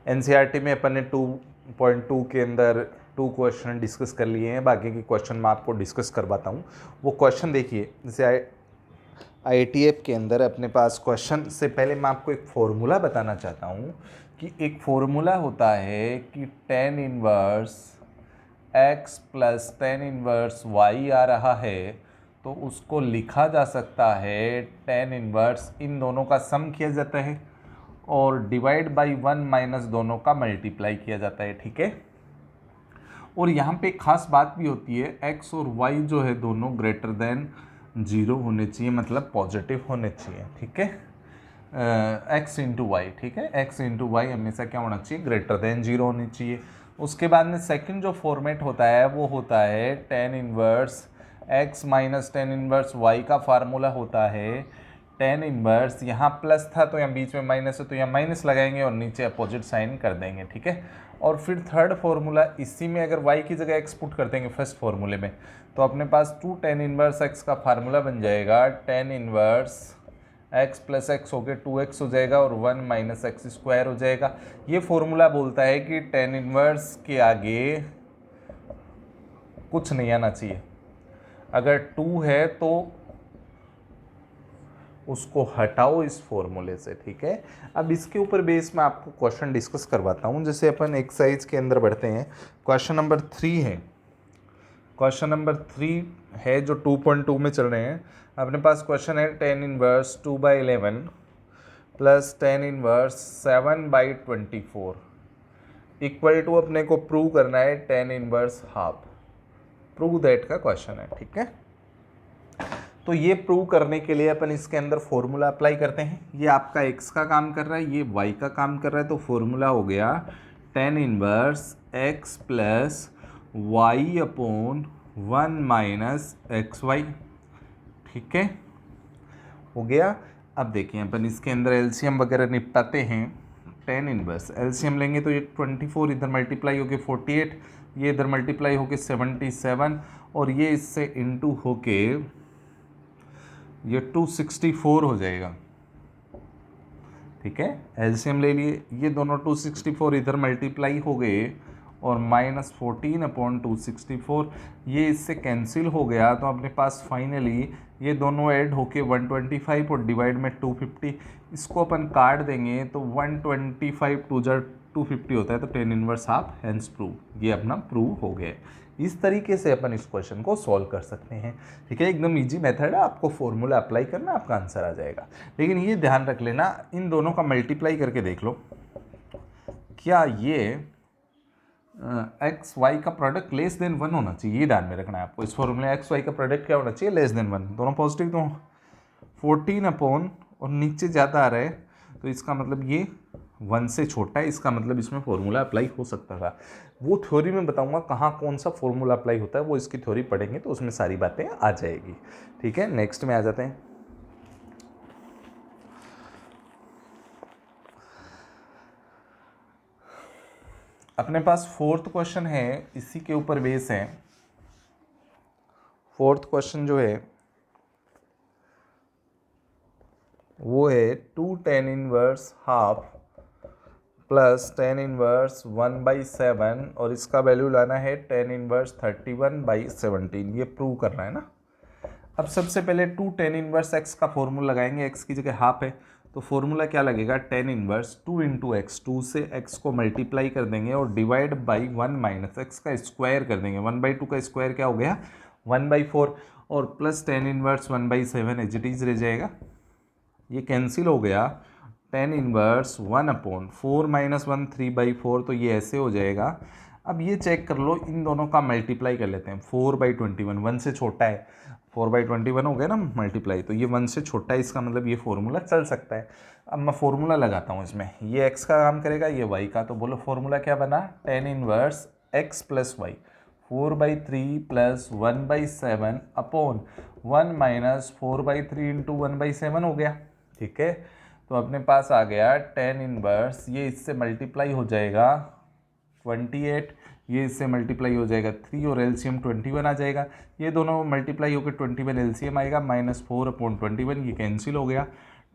NCERT में अपन ने 2.2 के अंदर 2 क्वेश्चन डिस्कस कर लिए हैं, बाकी के क्वेश्चन मैं आपको डिस्कस करवाता हूँ। वो क्वेश्चन देखिए, जैसे आईटीएफ के अंदर अपने पास क्वेश्चन से पहले मैं आपको एक फॉर्मूला बताना चाहता हूँ कि एक फॉर्मूला होता है कि tan inverse x plus tan inverse y आ रहा है, तो उसको लिखा जा सकता है tan इनवर्स इन दोनों का सम किया जाता है और डिवाइड बाई 1 माइनस दोनों का मल्टीप्लाई किया जाता है। ठीक है, और यहाँ पे एक खास बात भी होती है, x और y जो है दोनों ग्रेटर देन 0 होने चाहिए, मतलब पॉजिटिव होने चाहिए। ठीक है, x इंटू वाई, ठीक है, x इंटू वाई हमेशा क्या होना चाहिए, ग्रेटर देन 0 होनी चाहिए। उसके बाद में सेकंड जो फॉर्मेट होता है वो होता है tan inverse x minus tan inverse y का फार्मूला होता है tan इनवर्स, यहाँ प्लस था तो यहाँ बीच में माइनस है तो यहाँ माइनस लगाएंगे और नीचे अपोजिट साइन कर देंगे। ठीक है, और फिर थर्ड फॉर्मूला, इसी में अगर y की जगह x पुट कर देंगे फर्स्ट फॉर्मूले में, तो अपने पास 2 tan इनवर्स x का फार्मूला बन जाएगा tan inverse x plus x हो गया 2x हो जाएगा और 1 माइनस एक्स स्क्वायर हो जाएगा। ये फॉर्मूला बोलता है कि tan इनवर्स के आगे कुछ नहीं आना चाहिए, अगर 2 है तो उसको हटाओ इस फॉर्मूले से। ठीक है, अब इसके ऊपर बेस में आपको क्वेश्चन डिस्कस करवाता हूँ। जैसे अपन एक्सरसाइज के अंदर बढ़ते हैं, क्वेश्चन नंबर 3 है, क्वेश्चन नंबर 3 है जो 2.2 में चल रहे हैं। अपने पास क्वेश्चन है tan inverse 2/11 plus tan inverse 7/24 equal to, अपने को प्रूव करना है tan inverse half, prove that का क्वेश्चन है। ठीक है, तो ये प्रूव करने के लिए अपन इसके अंदर फॉर्मूला अप्लाई करते हैं। ये आपका x का काम कर रहा है, ये y का काम कर रहा है, तो फॉर्मूला हो गया tan inverse x plus y upon 1 minus X Y. ठीक है, हो गया। अब देखिए अपन इसके अंदर एलसीएम वगैरह निपटाते हैं। tan इनवर्स एलसीएम लेंगे तो ये 24 इधर मल्टीप्लाई होके 48, ये इधर मल्टीप्लाई होके 77 और ये इससे इनटू होके ये 264 हो जाएगा। ठीक है, एलसीएम ले लिए, ये दोनों 264 इधर मल्टीप्लाई हो गए और माइनस 14 अपॉन 264, ये इससे कैंसिल हो गया, तो अपने पास फाइनली ये दोनों ऐड होके 125 और डिवाइड में 250, इसको अपन काट देंगे तो 125 250 होता है, तो tan inverse half, hence prove, ये अपना प्रूव हो गया। इस तरीके से अपन इस क्वेश्चन को सॉल्व कर सकते हैं। ठीक है, एकदम इजी मेथड है, आपको फॉर्मूला अप्लाई करना, आपका आंसर आ जाएगा। लेकिन ये ध्यान रख लेना, इन दोनों का मल्टीप्लाई करके देख लो, क्या ये एक्स वाई का प्रोडक्ट लेस देन 1 होना चाहिए, ये ध्यान में रखना है आपको। इस फॉर्मूले एक्स वाई का प्रोडक्ट क्या होना चाहिए, लेस देन 1, दोनों पॉजिटिव, तो 14 अपॉन और नीचे ज़्यादा आ रहा है, तो इसका मतलब ये 1 से छोटा है, इसका मतलब इसमें फॉर्मूला अप्लाई हो सकता था। वो थ्योरी में बताऊंगा कहाँ कौन सा फॉर्मूला अप्लाई होता है, वो इसकी थ्योरी पढ़ेंगे तो उसमें सारी बातें आ जाएगी। ठीक है, नेक्स्ट में आ जाते हैं। अपने पास फोर्थ क्वेश्चन है, इसी के ऊपर बेस है। फोर्थ क्वेश्चन जो है वो है 2 tan inverse half plus tan inverse 1/7 और इसका वैल्यू लाना है tan इनवर्स 31/17, ये प्रूव करना है ना। अब सबसे पहले 2 tan इनवर्स x का फॉर्मूला लगाएंगे, x की जगह हाफ है तो फॉर्मूला क्या लगेगा, tan इनवर्स 2 इंटू एक्स, 2 से x को मल्टीप्लाई कर देंगे और डिवाइड बाई 1 माइनस एक्स का स्क्वायर कर देंगे। 1/2 का स्क्वायर क्या हो गया, 1/4 और plus tan inverse 1/7 as it is रह जाएगा, ये कैंसिल हो गया। tan इनवर्स 1/4 माइनस 1 3/4, तो ये ऐसे हो जाएगा। अब ये चेक कर लो, इन दोनों का मल्टीप्लाई कर लेते हैं। 4/21 1 से छोटा है, 4/21 हो गया ना मल्टीप्लाई, तो ये 1 से छोटा है, इसका मतलब ये फॉर्मूला चल सकता है। अब मैं फॉर्मूला लगाता हूँ इसमें, ये x का काम करेगा, ये y का, तो बोलो फॉर्मूला क्या बना, tan inverse x plus Y 4/3 plus 1/7 upon 1 minus 4/3 into 1/7 हो गया। ठीक है, तो अपने पास आ गया tan इनवर्स, ये इससे मल्टीप्लाई हो जाएगा 28, ये इससे मल्टीप्लाई हो जाएगा 3 और एलसीएम 21 आ जाएगा, ये दोनों मल्टीप्लाई होकर 21 एलसीएम आएगा, -4/21, ये कैंसिल हो गया।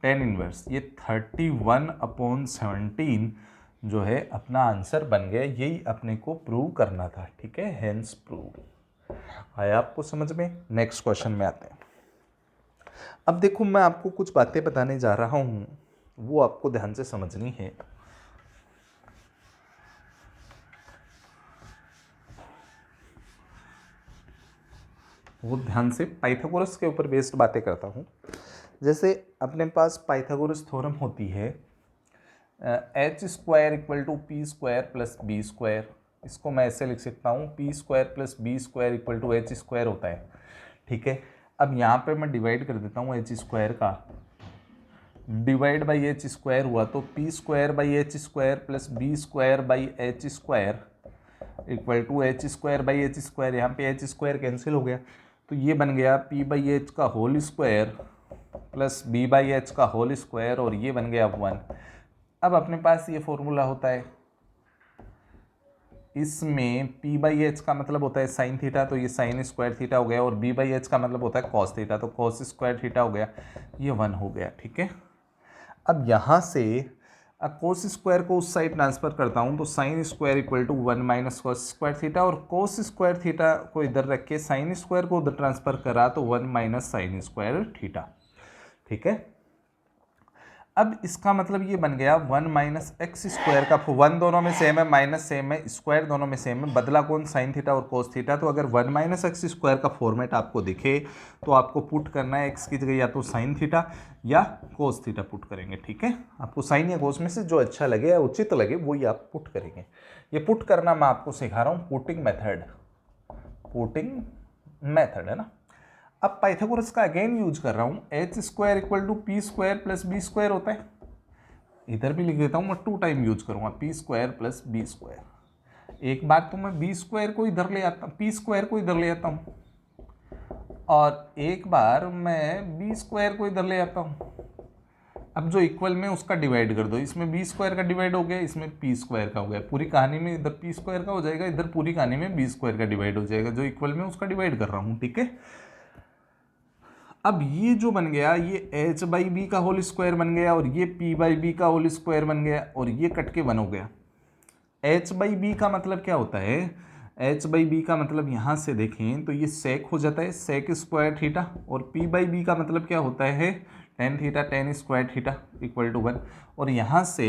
tan इनवर्स ये 31/17, जो है अपना आंसर बन गया। यही अपने को प्रूव करना था, ठीक है, हेंस प्रूव। आया आपको समझ में? नेक्स्ट क्वेश्चन में आते हैं। अब देखो मैं आपको कुछ बातें बताने जा रहा हूँ, वो आपको ध्यान से समझनी है। वो ध्यान से पाइथागोरस के ऊपर बेस्ड बातें करता हूँ। जैसे अपने पास पाइथागोरस थ्योरम होती है H square equal to P square plus B square. इसको मैं ऐसे लिख सकता हूँ, P square plus B square equal to H square होता है, ठीक है। अब यहाँ पे मैं डिवाइड कर देता हूँ एच स्क्वायर का, डिवाइड बाई एच स्क्वायर हुआ तो P square by H square plus B square by H square equal to H square by H square. यहाँ पे एच स्क्वायर कैंसिल हो गया तो ये बन गया पी बाई एच का whole square plus B by H का होल स्क्वायर, और ये बन गया 1। अब अपने पास ये फॉर्मूला होता है, इसमें पी बाई एच का मतलब होता है साइन थीटा, तो ये साइन स्क्वायर थीटा हो गया, और बी बाई एच का मतलब होता है कॉस थीटा, तो कॉस स्क्वायर थीटा हो गया, ये 1 हो गया, ठीक है। अब यहाँ से कोस स्क्वायर को उस साइड ट्रांसफर करता हूँ तो sine square equal to 1 minus cos square theta, और कोस स्क्वायर थीटा को इधर रख के साइन स्क्वायर को उधर ट्रांसफर करा तो 1 माइनस साइन स्क्वायर थीटा, ठीक है। अब इसका मतलब ये बन गया 1 माइनस एक्स स्क्वायर का 1 दोनों में सेम है, माइनस सेम है, स्क्वायर दोनों में सेम है, बदला कौन साइन थीटा और कोस थीटा। तो अगर 1 माइनस एक्स स्क्वायर का फॉर्मेट आपको दिखे तो आपको पुट करना है एक्स की जगह या तो साइन थीटा या कोस थीटा पुट करेंगे, ठीक है। आपको साइन या कोस में से जो अच्छा लगे या उचित लगे वही आप पुट करेंगे। ये पुट करना मैं आपको सिखा रहा हूँ, पुटिंग मेथड है ना। अब पाइथागोरस का अगेन यूज कर रहा हूँ, H square equal to P square plus B square होता है, इधर भी लिख देता हूँ मैं 2 टाइम यूज करूँगा, P square plus B square. एक बार तो मैं बी स्क्वायर को इधर ले आता हूँ, पी स्क्वायर को इधर ले आता हूँ, और एक बार मैं बी स्क्वायर को इधर ले आता हूँ। अब जो इक्वल में उसका डिवाइड कर दो, इसमें बी स्क्वायर का डिवाइड हो गया, इसमें पी स्क्वायर का हो गया, पूरी कहानी में इधर पी स्क्वायर का हो जाएगा, इधर पूरी कहानी में बी स्क्वायर का डिवाइड हो जाएगा, जो इक्वल में उसका डिवाइड कर रहा हूँ, ठीक है। अब ये जो बन गया ये एच बाई बी का होल स्क्वायर बन गया, और ये पी बाई बी का होल स्क्वायर बन गया, और ये कट के 1 हो गया। एच बाई बी का मतलब क्या होता है, एच बाई बी का मतलब यहाँ से देखें तो ये सेक हो जाता है, सेक स्क्वायर थीटा, और पी बाई बी का मतलब क्या होता है, tan theta tan square theta equal to 1, और यहाँ से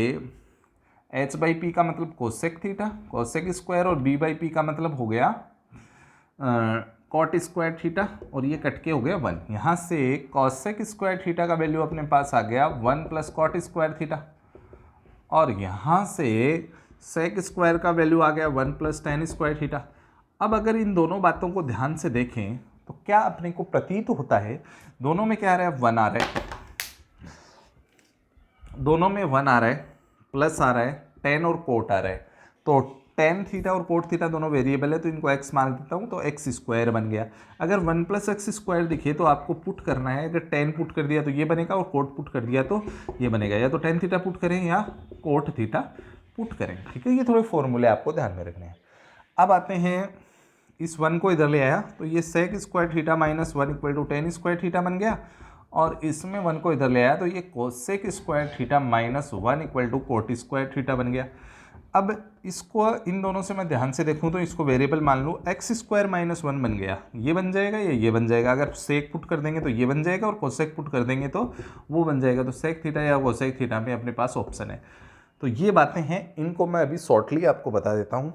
एच बाई पी का मतलब कोसेक थीटा कोसेक स्क्वायर, और बी बाई पी का मतलब हो गया कॉट स्क्वायर थीटा, और ये कट के हो गया 1। यहाँ से कॉसेक स्क्वायर थीटा का वैल्यू अपने पास आ गया 1 प्लस कॉट स्क्वायर थीटा, और यहाँ से सेक स्क्वायर का वैल्यू आ गया 1 प्लस टेन स्क्वायर थीटा। अब अगर इन दोनों बातों को ध्यान से देखें तो क्या अपने को प्रतीत होता है, दोनों में क्या आ रहा है, 1 आ रहा है, दोनों में 1 आ रहा है, प्लस आ रहा है, टेन और कोट आ रहा है, तो टेन थीटा और कोट थीटा दोनों वेरिएबल है तो इनको एक्स मान देता हूँ, तो एक्स स्क्वायर बन गया। अगर 1 प्लस एक्स स्क्वायर दिखे तो आपको पुट करना है, अगर टेन पुट कर दिया तो ये बनेगा, और कोट पुट कर दिया तो ये बनेगा, या तो टेन थीटा पुट करें या कोट थीटा पुट करें, ठीक है। ये थोड़े फॉर्मूले आपको ध्यान में रखने हैं। अब आते हैं, इस 1 को इधर ले आया तो ये sec square theta minus 1 equal to tan square theta बन गया, और इसमें 1 को इधर ले आया तो ये cosec square theta minus 1 equal to cot square theta बन गया। अब इसको इन दोनों से मैं ध्यान से देखूं तो इसको वेरिएबल मान लूँ, एक्स स्क्वायर माइनस 1 बन गया, ये बन जाएगा, ये बन जाएगा। अगर सेक पुट कर देंगे तो ये बन जाएगा, और कोसेक पुट कर देंगे तो वो बन जाएगा। तो सेक थीटा या कोसेक थीटा में अपने पास ऑप्शन है। तो ये बातें हैं, इनको मैं अभी शॉर्टली आपको बता देता हूँ।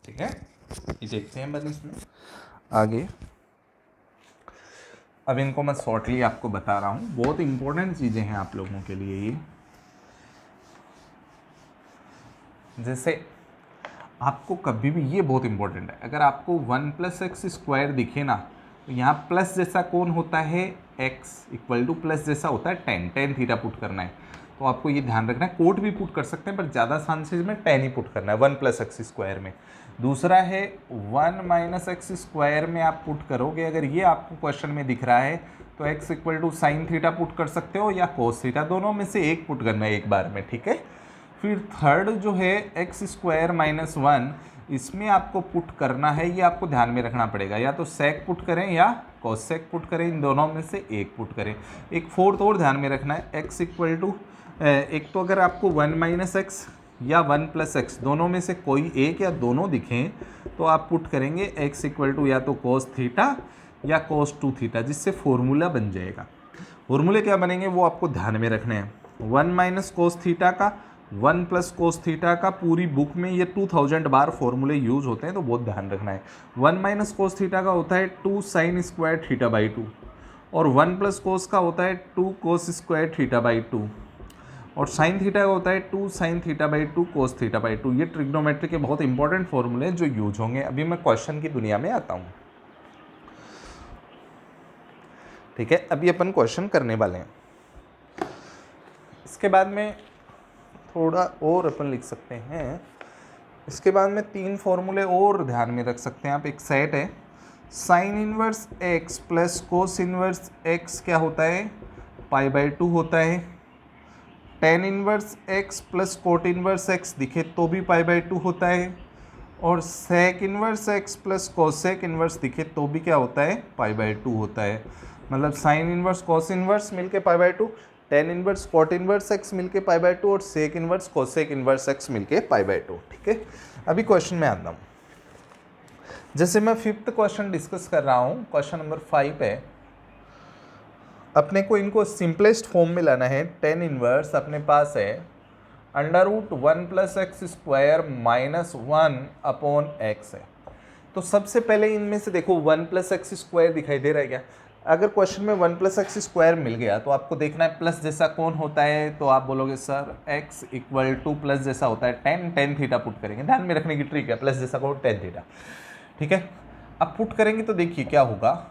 ठीक है, ये देखते हैं बन इसमें आगे। अब इनको मैं शॉर्टली आपको बता रहा हूँ, बहुत इंपॉर्टेंट चीज़ें हैं आप लोगों के लिए ये। जैसे आपको कभी भी, ये बहुत इंपॉर्टेंट है, अगर आपको 1 प्लस एक्स स्क्वायर दिखे ना तो यहाँ प्लस जैसा कौन होता है, एक्स इक्वल टू प्लस जैसा होता है टेन, टेन थीटा पुट करना है। तो आपको ये ध्यान रखना है, कोट भी पुट कर सकते हैं पर ज़्यादा चांसेस में टेन ही पुट करना है 1 + x स्क्वायर में। दूसरा है 1 - x स्क्वायर में आप पुट करोगे, अगर ये आपको क्वेश्चन में दिख रहा है तो x = sin थीटा पुट कर सकते हो या cos थीटा, दोनों में से एक पुट करना है एक बार में, ठीक है। फिर थर्ड जो है x² - 1, इसमें आपको पुट करना है, ये आपको ध्यान में रखना पड़ेगा, या तो sec पुट करें या cosec पुट करें, इन दोनों में से एक पुट करें। एक फोर्थ और ध्यान में रखना है, x = एक तो अगर आपको 1 - x या 1 + x दोनों में से कोई एक या दोनों दिखें तो आप पुट करेंगे x = या तो cos थीटा या cos 2 थीटा, जिससे फॉर्मूला बन जाएगा। फॉर्मूले क्या बनेंगे वो आपको ध्यान में रखने हैं। 1 - cos थीटा का, 1 + cos थीटा का, पूरी बुक में ये 2000 बार फॉर्मूले यूज होते हैं, तो बहुत ध्यान रखना है। 1 - cos थीटा का होता है 2 sin² θ/2 और 1 + cos का होता है 2 cos² θ/2 और sin थीटा का होता है 2 sin θ/2 cos θ/2। ये ट्रिग्नोमेट्री के बहुत इंपॉर्टेंट फॉर्मूले हैं जो यूज होंगे। अभी मैं क्वेश्चन की दुनिया में आता हूँ, ठीक है। अभी अपन क्वेश्चन करने वाले हैं, इसके बाद में थोड़ा और अपन लिख सकते हैं। इसके बाद में 3 फॉर्मूले और ध्यान में रख सकते हैं आप। एक सेट है sin inverse x + cos inverse x क्या होता है, π/2 होता है। tan inverse x + cot inverse x दिखे तो भी π/2 होता है, और sec inverse x + cosec inverse दिखे तो भी क्या होता है, π/2 होता है। मतलब sin इनवर्स cos इनवर्स मिलके π/2, tan inverse cot inverse x मिलके π/2 और sec inverse cosec inverse x मिलके π/2, ठीक है। अभी क्वेश्चन में आता हूँ। जैसे मैं 5th क्वेश्चन डिस्कस कर रहा हूँ, क्वेश्चन नंबर 5 है। अपने को इनको सिंपलेस्ट फॉर्म में लाना है। tan इनवर्स अपने पास है √1 + x² - 1/x है। तो सबसे पहले इनमें से देखो 1 + x² दिखाई दे रहा है क्या? अगर क्वेश्चन में 1 + x² मिल गया तो आपको देखना है प्लस जैसा कौन होता है, तो आप बोलोगे सर x = प्लस जैसा होता है tan थीटा पुट करेंगे। ध्यान में रखने की ट्रिक है, प्लस जैसा कौन tan थीटा, ठीक है। अब पुट करेंगे तो देखिए क्या होगा,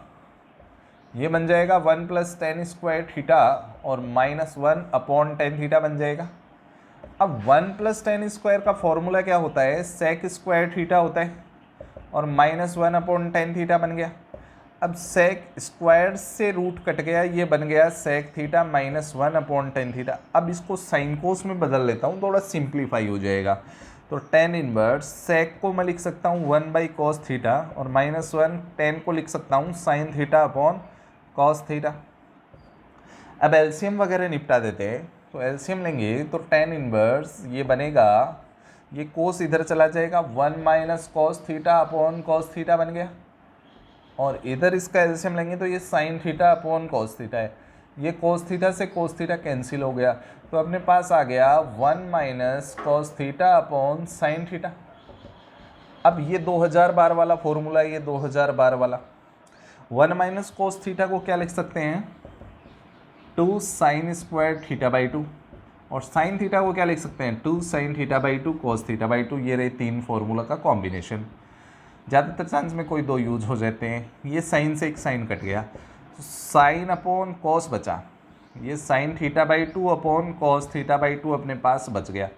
ये बन जाएगा 1 + tan² थीटा और -1/tan थीटा बन जाएगा। अब 1 + tan² का फॉर्मूला क्या होता है, sec² थीटा होता है और -1/tan थीटा बन गया। अब sec² से रूट कट गया, ये बन गया sec थीटा -1/tan थीटा। अब इसको साइन कोस में बदल लेता हूँ, थोड़ा सिंप्लीफाई हो जाएगा। तो tan इनवर्स sec को मैं लिख सकता हूँ 1/cos थीटा और -1 tan को लिख सकता हूँ sin θ/cos थीटा। अब एलसीएम वगैरह निपटा देते हैं, तो एलसीएम लेंगे तो tan इनवर्स ये बनेगा, ये कोस इधर चला जाएगा, 1 - cos θ/cos थीटा बन गया, और इधर इसका एलसीएम लेंगे तो ये sin θ/cos थीटा है। ये cos थीटा से cos थीटा कैंसिल हो गया, तो अपने पास आ गया 1 - cos θ/sin थीटा। अब ये 2000 बार वाला फॉर्मूला, ये 2000 बार वाला 1 - cos थीटा को क्या लिख सकते हैं, 2 sin² θ/2, और sin थीटा को क्या लिख सकते हैं, 2 sin θ/2 cos θ/2। ये रहे 3 फॉर्मूला का कॉम्बिनेशन। ज़्यादातर चांस में कोई 2 यूज हो जाते हैं। ये साइन से एक साइन कट गया, तो sin/cos बचा, ये sin θ/2 cos θ/2 अपने पास बच गया।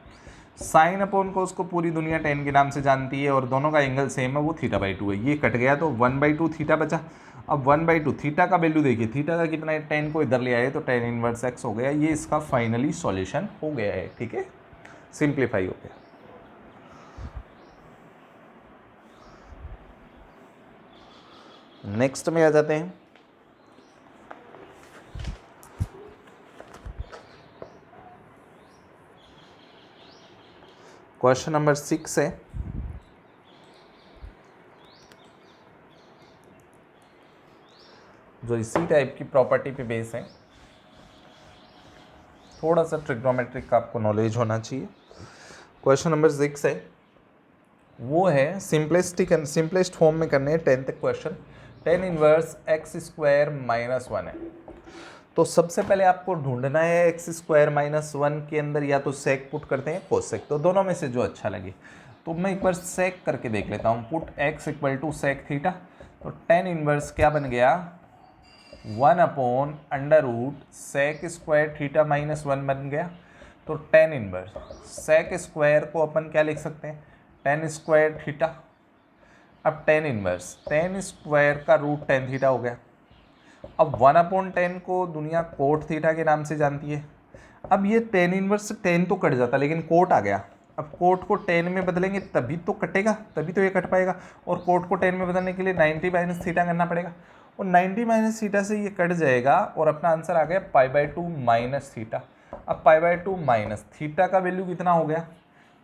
sin/cos को पूरी दुनिया tan के नाम से जानती है और दोनों का एंगल सेम है, वो θ/2 है। ये कट गया तो 1/2 थीटा बचा। अब 1/2 थीटा का वैल्यू देखिए, थीटा का कितना है, tan को इधर ले आए तो tan इनवर्स x हो गया। ये इसका फाइनली सॉल्यूशन हो गया है, ठीक है, सिंप्लीफाई हो गया। नेक्स्ट में आ जाते हैं। क्वेश्चन नंबर 6 है। जो इसी टाइप की प्रॉपर्टी पे बेस है। थोड़ा सा ट्रिग्नोमेट्रिक का आपको नॉलेज होना चाहिए। क्वेश्चन नंबर 6 है, वो है सिंपलेस्ट फॉर्म में करने हैं 10th question. tan inverse x² - 1 है। तो सबसे पहले आपको ढूंढना है x² - 1 के अंदर या तो sec पुट करते हैं cosec, तो दोनों में से जो अच्छा लगे। तो मैं एक बार sec करके देख लेता हूँ, पुट x = sec थीटा, तो tan इनवर्स क्या बन गया, 1/√sec² θ - 1 बन गया। तो टेन इनवर्स सेक स्क्वायर को अपन क्या लिख सकते हैं, टेन स्क्वायर थीटा। अब टेन इनवर्स टेन स्क्वायर का रूट टेन थीटा हो गया। अब 1/10 को दुनिया कोट थीटा के नाम से जानती है। अब ये टेन इनवर्स से टेन तो कट जाता, लेकिन कोट आ गया। अब कोट को टेन में बदलेंगे तभी तो कटेगा, तभी तो ये कट पाएगा। और कोट को टेन में बदलने के लिए 90 माइनस थीटा करना पड़ेगा, और 90 माइनस थीटा से ये कट जाएगा, और अपना आंसर आ गया π/2 माइनस थीटा। अब π/2 माइनस थीटा का वैल्यू कितना हो गया,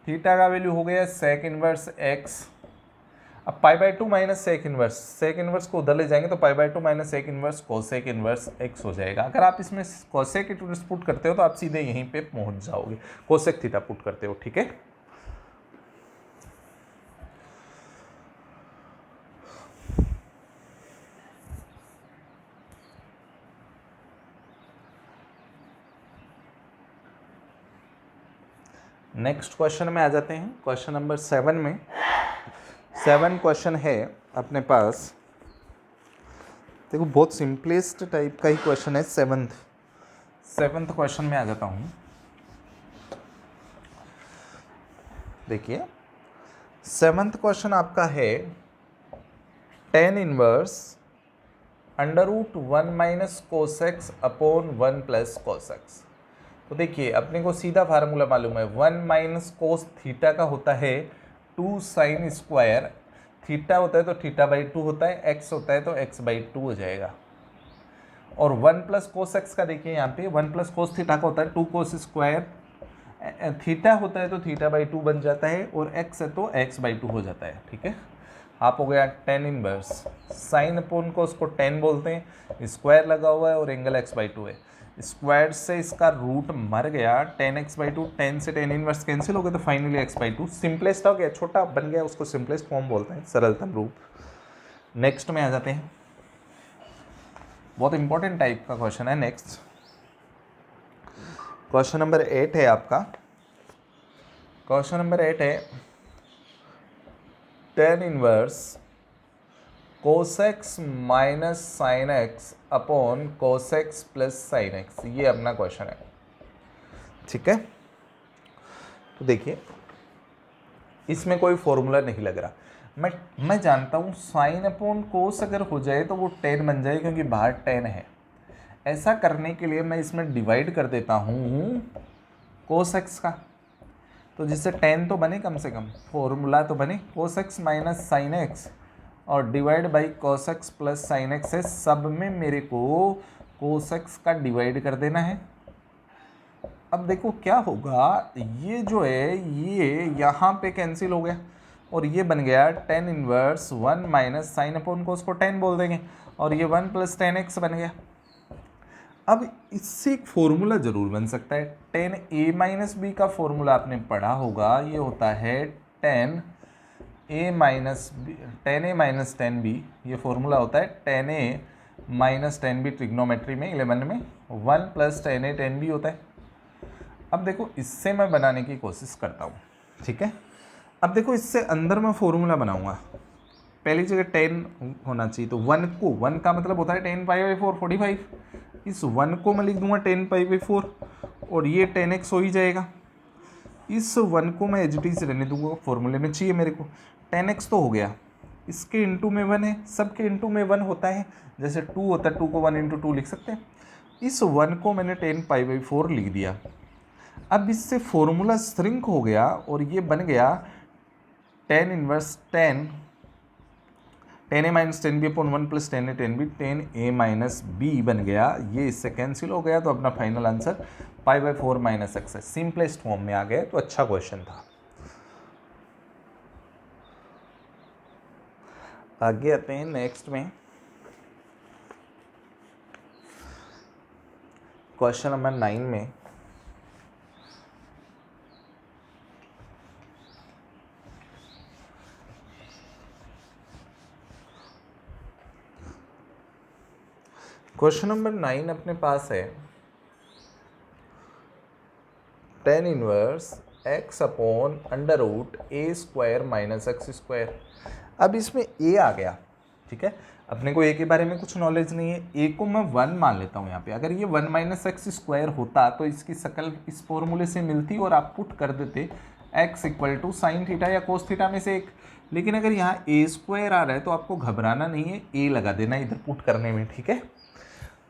थीटा का वैल्यू हो गया सेक इनवर्स एक्स। अब π/2 माइनस सेक इनवर्स को उधर ले जाएंगे तो π/2 minus sec inverse cosec inverse x हो जाएगा। अगर आप इसमें कोसेक इनवर्स पुट करते हो तो आप सीधे यहीं पे पहुंच जाओगे, कोसेक थीटा पुट करते हो, ठीक है। नेक्स्ट क्वेश्चन में आ जाते हैं, क्वेश्चन नंबर 7 में। 7 क्वेश्चन है अपने पास, देखो बहुत सिंपलेस्ट टाइप का ही क्वेश्चन है। सेवन्थ क्वेश्चन में आ जाता हूँ। देखिए 7th क्वेश्चन आपका है tan inverse √1 minus cos x upon 1 plus cos x. तो देखिए अपने को सीधा फार्मूला मालूम है, 1 माइनस कोस थीटा का होता है 2 साइन स्क्वायर, थीटा होता है तो θ/2 होता है, एक्स होता है तो x/2 हो जाएगा। और 1 प्लस कोस एक्स का देखिए यहाँ पे 1 प्लस कोस थीटा का होता है 2 कोस स्क्वायर, थीटा होता है तो θ/2 बन जाता है, और x है तो x/2 हो जाता है, ठीक है। आप हो गया टेन इनवर्स साइन अपोन को उसको 10 बोलते हैं, स्क्वायर लगा हुआ है और एंगल x/2 है, स्क्वायर से इसका रूट मर गया 10x/2, 10 से टेन इनवर्स कैंसिल हो गया तो फाइनली x/2 सिंपलेस्ट हो गया, छोटा बन गया, उसको सिंपलेस्ट फॉर्म बोलते हैं, सरलतम रूप। नेक्स्ट में आ जाते हैं, बहुत इंपॉर्टेंट टाइप का क्वेश्चन है। नेक्स्ट क्वेश्चन नंबर 8 है आपका। क्वेश्चन नंबर 8 है tan inverse cos x minus sine x upon cos x plus sine x, ये अपना क्वेश्चन है, ठीक है। तो देखिए इसमें कोई फॉर्मूला नहीं लग रहा, मैं जानता हूँ साइन अपॉन कोस अगर हो जाए तो वो 10 बन जाए, क्योंकि बाहर 10 है। ऐसा करने के लिए मैं इसमें डिवाइड कर देता हूँ कोस एक्स का, तो जिससे 10 तो बने, कम से कम फॉर्मूला तो बने, cos x minus sine x और divide by cos x plus sine x है। सब में मेरे को कोस एक्स का डिवाइड कर देना है। अब देखो क्या होगा, ये जो है ये यहाँ पे कैंसिल हो गया और ये बन गया tan inverse 1 minus sine upon कोस को 10 बोल देंगे, और ये 1 प्लस 10x बन गया। अब इससे एक फॉर्मूला जरूर बन सकता है, 10a माइनस बी का फॉर्मूला आपने पढ़ा होगा, ये होता है 10a माइनस 10b, ये फॉर्मूला होता है 10a माइनस 10b ट्रिग्नोमेट्री में 11 में 1 प्लस 10a 10b होता है। अब देखो इससे मैं बनाने की कोशिश करता हूँ, ठीक है। अब देखो इससे अंदर मैं फॉर्मूला बनाऊंगा, पहली जगह 10 होना चाहिए, तो 1 का मतलब होता है 10π/4 45, इस 1 को मैं लिख दूंगा 10π/4 और ये 10x हो ही जाएगा। इस 1 को मैं एज रहने दूंगा, फॉर्मूले में चाहिए मेरे को, 10x तो हो गया, इसके इंटू में 1 है, सबके इंटू में 1 होता है, जैसे 2 होता है 2 को 1 इंटू 2 लिख सकते हैं। इस 1 को मैंने 10π/4 लिख दिया। अब इससे फॉर्मूला श्रिंक हो गया और ये बन गया 10 inverse 10a minus 10b upon 1 plus 10a 10b, 10a minus b बन गया, ये इससे कैंसिल हो गया, तो अपना फाइनल आंसर π/4 माइनस एक्स है। सिंपलेस्ट फॉर्म में आ गए, तो अच्छा क्वेश्चन था। आगे आते हैं नेक्स्ट में, क्वेश्चन नंबर 9 में। क्वेश्चन नंबर 9 अपने पास है tan inverse x upon under root a square minus X square. अब इसमें a आ गया, ठीक है, अपने को ए के बारे में कुछ नॉलेज नहीं है, ए को मैं 1 मान लेता हूँ यहाँ पे। अगर ये 1 माइनस एक्स स्क्वायर होता तो इसकी शकल इस फॉर्मूले से मिलती और आप पुट कर देते X equal to sine theta या कोस थीटा में से एक। लेकिन अगर यहाँ ए स्क्वायर आ रहा है तो आपको घबराना नहीं है, ए लगा देना इधर पुट करने में, ठीक है।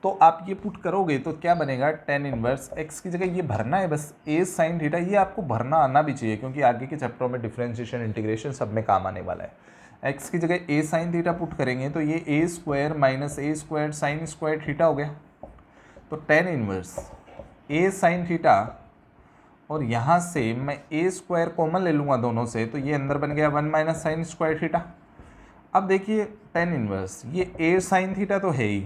तो आप ये पुट करोगे तो क्या बनेगा, टेन इनवर्स एक्स की जगह ये भरना है बस ए साइन थीटा, ये आपको भरना आना भी चाहिए क्योंकि आगे के चैप्टरों में डिफरेंशिएशन इंटीग्रेशन सब में काम आने वाला है। एक्स की जगह ए साइन थीटा पुट करेंगे तो ये ए स्क्वायर माइनस ए स्क्वायर साइन स्क्वायर थीटा हो गया। तो टेन इनवर्स ए साइन थीटा और यहाँ से मैं ए स्क्वायर कॉमन ले लूँगा दोनों से, तो ये अंदर बन गया 1 माइनस साइन स्क्वायर थीटा। अब देखिए टेन इनवर्स ये ए साइन थीटा तो है ही,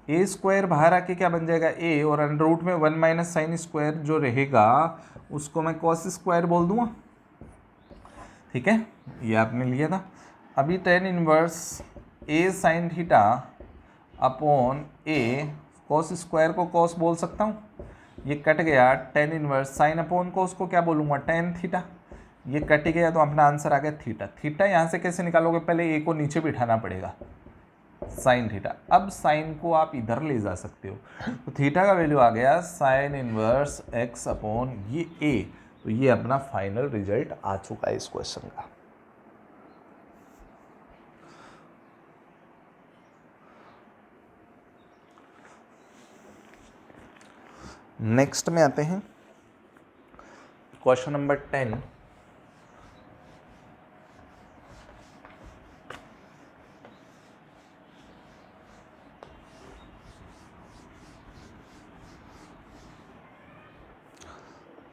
ए स्क्वायर बाहर आके क्या बन जाएगा ए, और अंडर रूट में 1 माइनस साइन स्क्वायर जो रहेगा उसको मैं कॉस स्क्वायर बोल दूंगा, ठीक है, ये आपने लिया था। अभी टेन इनवर्स ए साइन थीटा अपॉन ए, कॉस स्क्वायर को कॉस बोल सकता हूँ, ये कट गया, tan inverse sine upon cos को क्या बोलूँगा टेन थीटा, ये कट गया तो अपना आंसर आ गया थीटा। थीटा यहाँ से कैसे निकालोगे, पहले ए को नीचे बिठाना पड़ेगा, साइन थीटा। अब साइन को आप इधर ले जा सकते हो, तो थीटा का वैल्यू आ गया साइन इनवर्स एक्स अपॉन ये ए। तो ये अपना फाइनल रिजल्ट आ चुका है इस क्वेश्चन का। नेक्स्ट में आते हैं क्वेश्चन नंबर 10।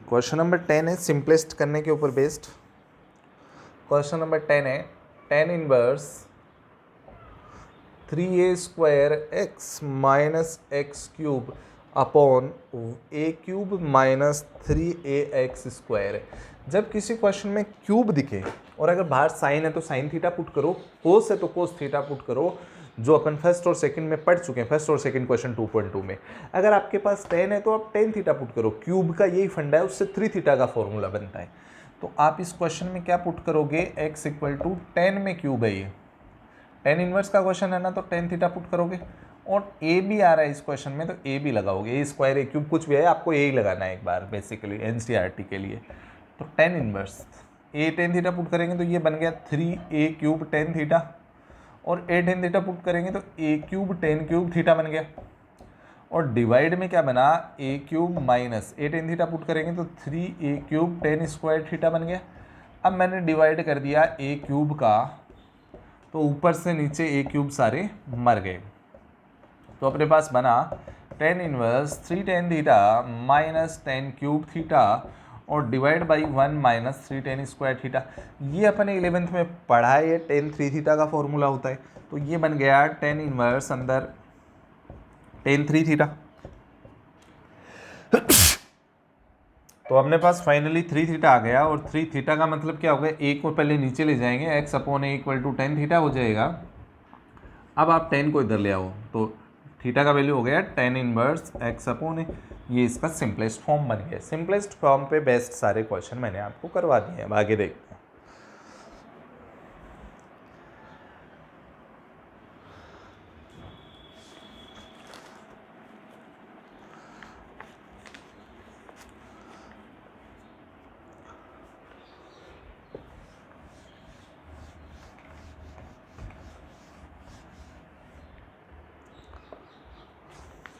क्वेश्चन नंबर 10 है सिंपलेस्ट करने के ऊपर बेस्ड। क्वेश्चन नंबर 10 है tan inverse 3a square x minus x cube upon a cube minus 3ax square है। जब किसी क्वेश्चन में क्यूब दिखे और अगर बाहर साइन है तो साइन थीटा पुट करो, कोस है तो कोस थीटा पुट करो, जो अपन फर्स्ट और सेकंड में पढ़ चुके हैं, फर्स्ट और सेकंड क्वेश्चन 2.2 में। अगर आपके पास टेन है तो आप टेन थीटा पुट करो, क्यूब का यही फंडा है, उससे 3 थीटा का फॉर्मूला बनता है। तो आप इस क्वेश्चन में क्या पुट करोगे, एक्स इक्वल टू 10 में क्यूब है, ये टेन इनवर्स का क्वेश्चन है ना, तो टेन थीटा पुट करोगे, और ए भी आ रहा है इस क्वेश्चन में तो ए भी लगाओगे, ए स्क्वायर ए क्यूब कुछ भी है आपको ए ही लगाना है एक बार बेसिकली एनसीईआरटी के लिए। तो टेन इनवर्स ए टेन थीटा पुट करेंगे तो ये बन गया 3a क्यूब टेन थीटा, और ए टेन थीटा पुट करेंगे तो ए क्यूब टेन क्यूब थीटा बन गया, और डिवाइड में क्या बना ए क्यूब माइनस ए टेन थीटा पुट करेंगे तो 3a cube ten square theta बन गया। अब मैंने डिवाइड कर दिया ए क्यूब का, तो ऊपर से नीचे ए क्यूब सारे मर गए, तो अपने पास बना tan inverse 3 tan theta minus 10 cube theta और divide by 1 minus 3 tan square theta. ये अपने 11th में पढ़ा है, ये टेन 3 थीटा का फॉर्मूला होता है। तो ये बन गया टेन इनवर्स अंदर टेन 3 थीटा। तो अपने पास फाइनली 3 थीटा आ गया, और 3 थीटा का मतलब क्या होगा, ए को पहले नीचे ले जाएंगे, x upon a equal to tan theta हो जाएगा। अब आप 10 को इधर ले आओ तो थीटा का वैल्यू हो गया टेन इनवर्स एक्स अपॉन ए। ये इसका सिंपलेस्ट फॉर्म बन गया। सिंपलेस्ट फॉर्म पे बेस्ट सारे क्वेश्चन मैंने आपको करवा दिए हैं। अब आगे देखते हैं।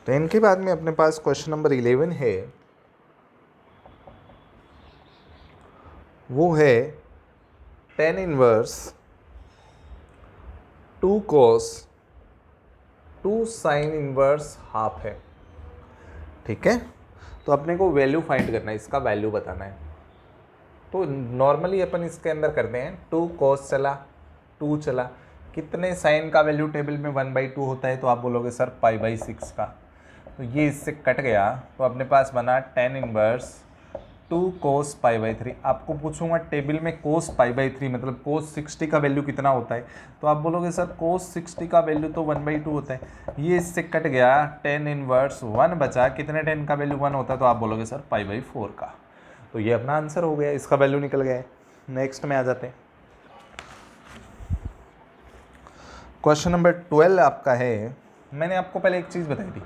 टेन के बाद में अपने पास क्वेश्चन नंबर 11 है, वो है tan inverse 2 cos 2 sine inverse half है, ठीक है। तो अपने को वैल्यू फाइंड करना है, इसका वैल्यू बताना है। तो नॉर्मली अपन इसके अंदर करते हैं 2 कॉस चला 2 चला, कितने साइन का वैल्यू टेबल में 1/2 होता है, तो आप बोलोगे सर π/6 का। तो ये इससे कट गया, तो अपने पास बना टेन इनवर्स 2 cos π/3। आपको पूछूंगा टेबल में cos π/3 मतलब cos 60 का वैल्यू कितना होता है, तो आप बोलोगे सर cos 60 का वैल्यू तो 1/2 होता है। ये इससे कट गया, टेन इनवर्स 1 बचा, कितने 10 का वैल्यू 1 होता है, तो आप बोलोगे सर π/4 का। तो ये अपना आंसर हो गया, इसका वैल्यू निकल गया है। नेक्स्ट में आ जाते हैं। क्वेश्चन नंबर 12 आपका है, मैंने आपको पहले एक चीज़ बताई थी,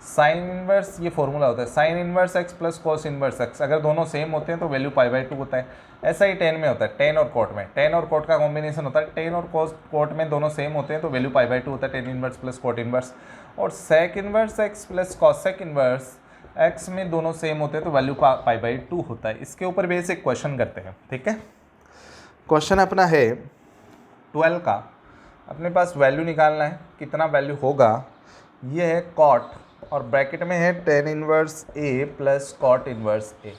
साइन इनवर्स ये फॉर्मूला होता है sine inverse x plus cos inverse x, अगर दोनों सेम होते हैं तो वैल्यू π/2 होता है। ऐसा ही टेन में होता है, टेन और कोट में, टेन और कोट का कॉम्बिनेशन होता है, टेन और कोट में दोनों सेम होते हैं तो वैल्यू π/2 होता है, tan inverse plus cot inverse. और sec inverse x plus cosec inverse x में दोनों सेम होते हैं तो वैल्यू π/2 होता है। इसके ऊपर बेसिक क्वेश्चन करते हैं, ठीक है। क्वेश्चन अपना है 12 का, अपने पास वैल्यू निकालना है, कितना वैल्यू होगा, ये है कॉट और ब्रैकेट में है टेन इनवर्स ए प्लस कॉट इनवर्स ए।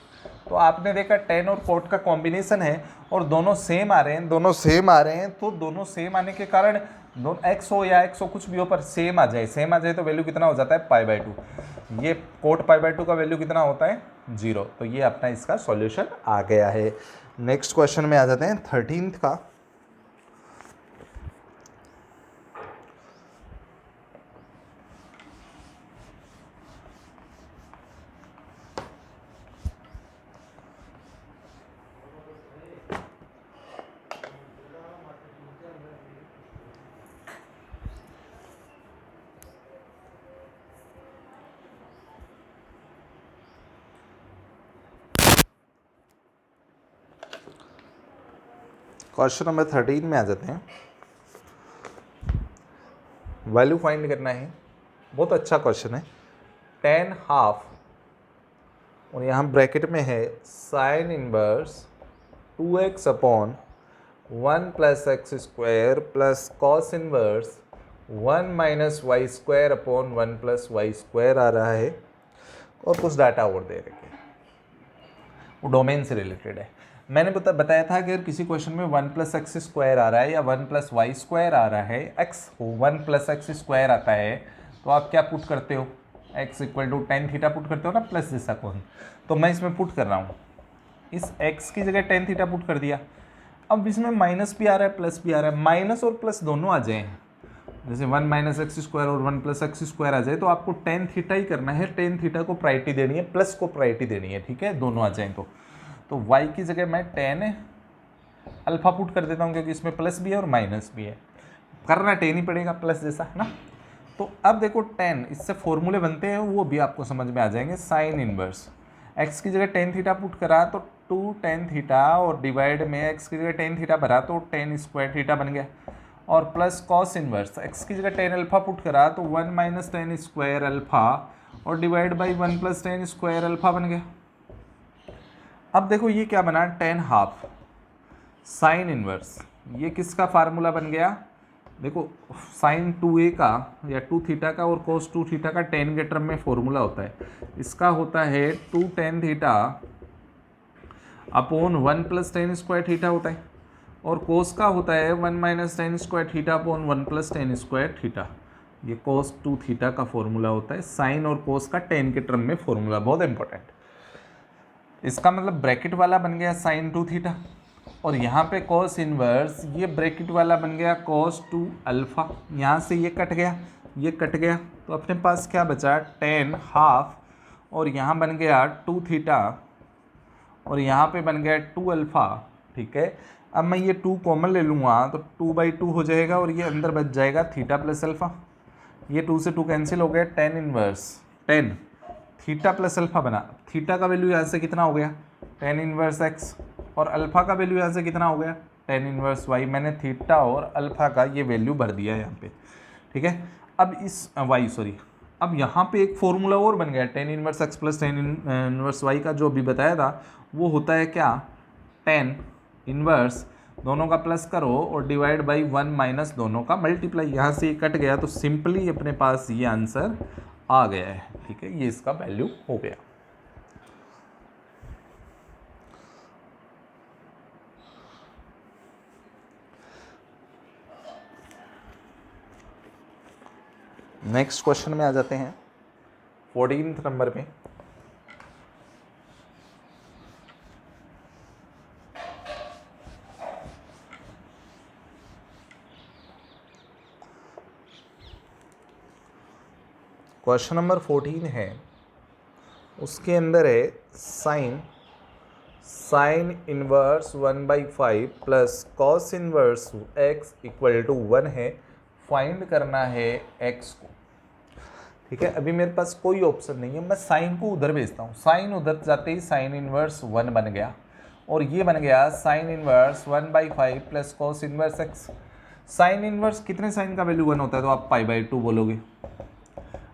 तो आपने देखा टेन और कोट का कॉम्बिनेशन है और दोनों सेम आ रहे हैं, दोनों सेम आ रहे हैं, तो दोनों सेम आने के कारण दोनों एक्स हो या एक्स हो कुछ भी हो पर सेम आ जाए, सेम आ जाए तो वैल्यू कितना हो जाता है π/2। ये कोट π/2 का वैल्यू कितना होता है 0। तो ये अपना इसका सॉल्यूशन आ गया है। नेक्स्ट क्वेश्चन में आ जाते हैं 13th का। क्वेश्चन नंबर 13 में आ जाते हैं, वैल्यू फाइंड करना है, बहुत अच्छा क्वेश्चन है। टेन हाफ और यहाँ ब्रैकेट में है sine inverse 2x upon 1 plus x square plus cos inverse 1 minus y square upon 1 plus y square आ रहा है और कुछ डाटा और दे रखे हैं, वो डोमेन से रिलेटेड है। मैंने बताया था कि अगर किसी क्वेश्चन में 1 प्लस एक्स स्क्वायर आ रहा है या 1 प्लस वाई स्क्वायर आ रहा है, एक्स हो 1 प्लस एक्स स्क्वायर आता है तो आप क्या पुट करते हो, x equal to tan theta put करते हो ना, प्लस जैसा कौन। तो मैं इसमें पुट कर रहा हूँ, इस एक्स की जगह टेन थीटा पुट कर दिया। अब इसमें माइनस भी आ रहा है प्लस भी आ रहा है, माइनस और प्लस दोनों आ जाए, जैसे 1 माइनस एक्स स्क्वायर और 1 प्लस एक्स स्क्वायर आ जाए तो आपको टेन थीटा ही करना है, टेन थीटा को प्रायोरिटी देनी है, प्लस को प्रायोरिटी देनी है, ठीक है, दोनों आ जाएँ तो y की जगह मैं टेन अल्फा पुट कर देता हूँ क्योंकि इसमें प्लस भी है और माइनस भी है, करना टेन ही पड़ेगा प्लस जैसा है ना। तो अब देखो टेन, इससे फॉर्मूले बनते हैं वो भी आपको समझ में आ जाएंगे। साइन इनवर्स x की जगह टेन थीटा पुट करा तो 2 टेन थीटा और डिवाइड में x की जगह टेन थीटा भरा तो टेन स्क्वायर थीटा बन गया, और प्लस कॉस इनवर्स x की जगह टेन अल्फा पुट करा तो 1 माइनस टेन स्क्वायर अल्फा और divide by 1 plus ten square alpha बन गया। अब देखो ये क्या बना, टेन हाफ साइन इनवर्स, ये किसका फार्मूला बन गया, देखो साइन 2a का या 2 थीटा का और कोस 2 थीटा का टेन के टर्म में फॉर्मूला होता है, इसका होता है 2 tan theta upon 1 plus ten square theta होता है, और कोस का होता है 1 minus ten square theta upon 1 plus ten square theta. ये कोस 2 थीटा का फॉर्मूला होता है, साइन और कोस का टेन के टर्म में फॉर्मूला, बहुत इंपॉर्टेंट। इसका मतलब ब्रैकेट वाला बन गया साइन 2 थीटा और यहाँ पे कॉस इनवर्स ये ब्रैकेट वाला बन गया कॉस 2 अल्फा, यहाँ से ये कट गया, ये कट गया, तो अपने पास क्या बचा, टेन हाफ और यहाँ बन गया 2 थीटा और यहाँ पे बन गया 2 अल्फा, ठीक है। अब मैं ये 2 कॉमन ले लूँगा तो 2/2 हो जाएगा और ये अंदर बच जाएगा थीटा प्लस अल्फा, ये 2 से 2 कैंसिल हो गया, tan inverse tan theta plus alpha बना। थीटा का वैल्यू यहाँ से कितना हो गया, टेन इनवर्स एक्स, और अल्फा का वैल्यू यहाँ से कितना हो गया, टेन इनवर्स वाई। मैंने थीटा और अल्फा का ये वैल्यू भर दिया यहाँ पे, ठीक है। अब इस वाई सॉरी, अब यहाँ पे एक फॉर्मूला और बन गया, tan inverse x plus tan inverse y का जो अभी बताया था वो होता है क्या, टेन इनवर्स दोनों का प्लस करो और डिवाइड बाई 1 माइनस दोनों का मल्टीप्लाई, यहाँ से ये कट गया तो सिंपली अपने पास ये आंसर आ गया है, ठीक है, ये इसका वैल्यू हो गया। नेक्स्ट क्वेश्चन में आ जाते हैं 14th नंबर पे। क्वेश्चन नंबर 14 है, उसके अंदर है sine inverse 1/5 plus cos inverse x equal to 1 है, फाइंड करना है x को, ठीक है। अभी मेरे पास कोई ऑप्शन नहीं है, मैं साइन को उधर भेजता हूँ, साइन उधर जाते ही साइन इनवर्स 1 बन गया और ये बन गया sign inverse 1/5 plus cos inverse x। Sine inverse कितने साइन का वैल्यू 1 होता है, तो आप π/2 बोलोगे।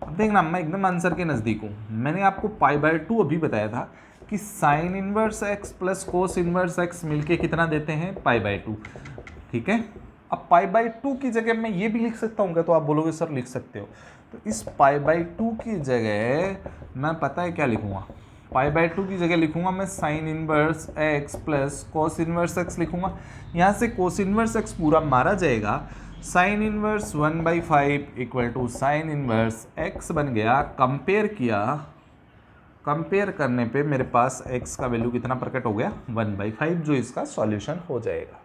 अब देखना मैं एकदम आंसर के नज़दीक हूँ, मैंने आपको π/2 अभी बताया था कि sign inverse x plus cos inverse x मिलके कितना देते हैं, π/2, ठीक है। अब π/2 की जगह मैं ये भी लिख सकता हूँ क्या, तो आप बोलोगे सर लिख सकते हो। तो इस π/2 की जगह मैं पता है क्या लिखूँगा, π/2 की जगह लिखूँगा मैं sign inverse x plus cos inverse x लिखूँगा। यहाँ से कोस इनवर्स x पूरा मारा जाएगा, sine inverse 1/5 equal to sine inverse x बन गया। कंपेयर किया, कंपेयर करने पे मेरे पास x का वैल्यू कितना प्रकट हो गया, 1/5, जो इसका सॉल्यूशन हो जाएगा।